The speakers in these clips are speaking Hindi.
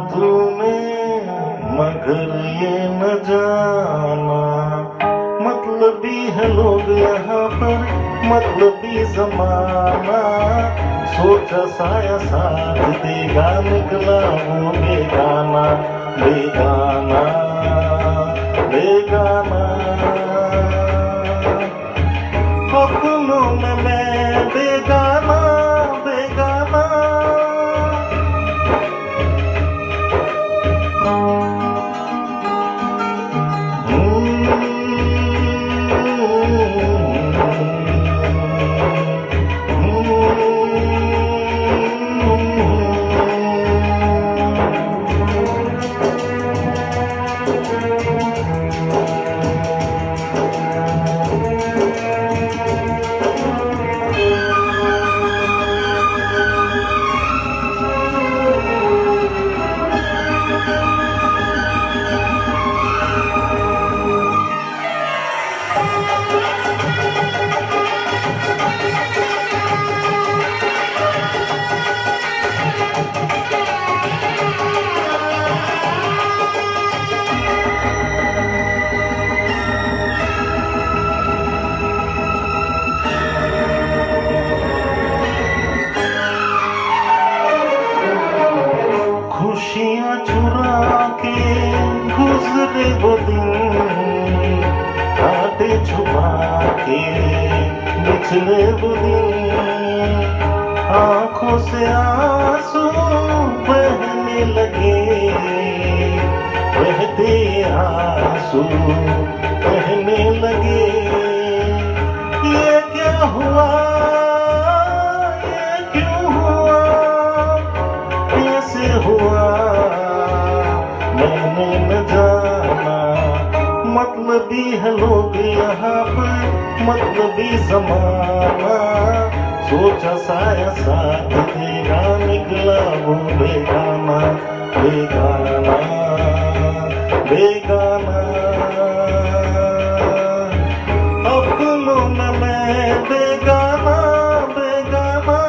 तूने मगर ये न जाना, मतलबी है लोग यहाँ पर, मतलबी जमाना। सोचा साया साथ देगा, निकला वो बेगाना, बेगाना, बेगाना। अपनों में मैं बेगाना, बेगाना। खुशियाँ चुरा के गुजरे वो दिन, कांटे छुपा के बिछड़े वो दिन। आँखों से आंसू बहने लगे, बहते आंसू बहने लगे। ये क्या हुआ, ये क्यों हुआ, कैसे हुआ, मैंने न जाना। मतलबी है लोग यहाँ पर, मतलबी जमाना। सोचा साया साथ देगा, निकला वो बेगाना, बेगाना, बेगाना। अपनों में मैं बेगाना, बेगाना।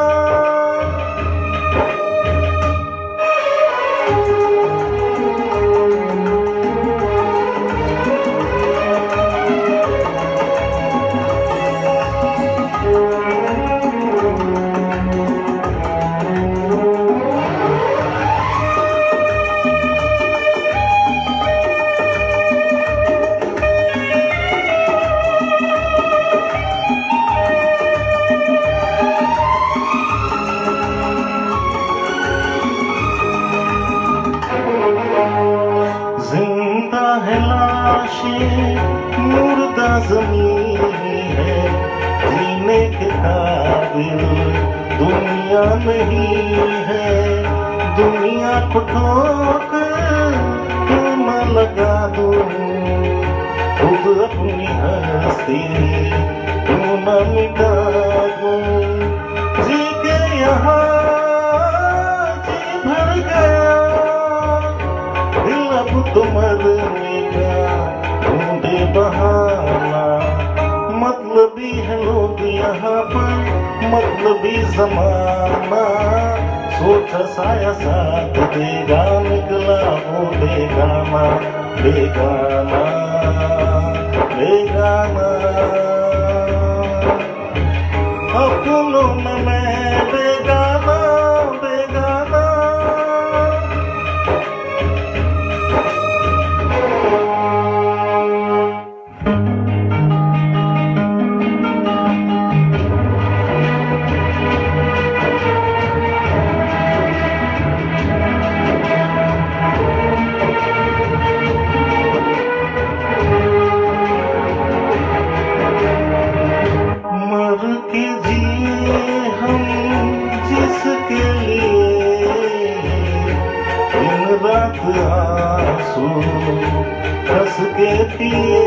जिंदा है लाशें, मुर्दा ज़मीन है, जीने के काबिल दुनिया नहीं है। दुनिया को ठोकर क्यों न लगा दूं, खुद अपनी हस्ती क्यों न मिटा दूं। जी के यहाँ जी भर गया, अब तो मरने का ढूंढे बहाना। मतलबी है लोग यहाँ पर, मतलबी जमाना। सोचा साया साथ देगा, निकला वो बेगाना, बेगाना, बेगाना। अपनों में मैं बेगाना, बेगाना। के जिए हम जिसके लिए, दिन रात आंसू हंस के पिए।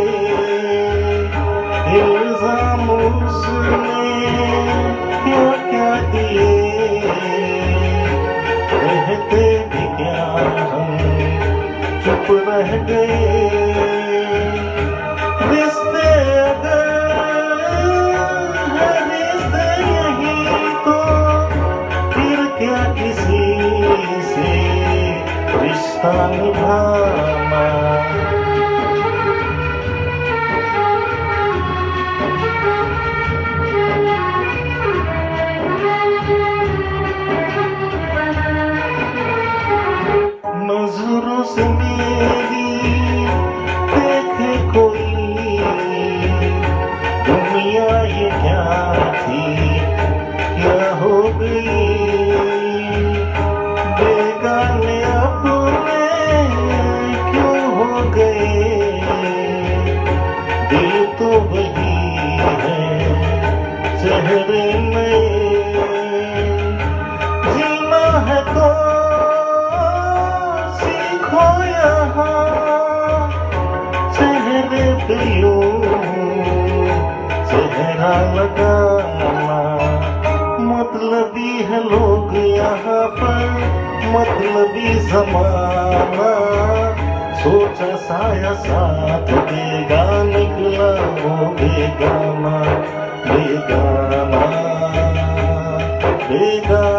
इल्जाम उसने क्या क्या दिए, कहते भी क्या हम चुप रह गए। रिश्ते अगर क्या किसी से निभाना। नजरों से मेरी देखे कोई, दुनिया ये क्या थी, क्या हो गई। बेगाने अपने क्यों हो गए, दिल तो वही है चेहरे में। जीना है तो सीखो यहाँ, चेहरे पे यूं चेहरा लगाना। मतलबी है लोग यहाँ पर, मतलबी जमाना। सोचा साया साथ देगा, निकला वो बेगाना, बेगाना, बेगाना।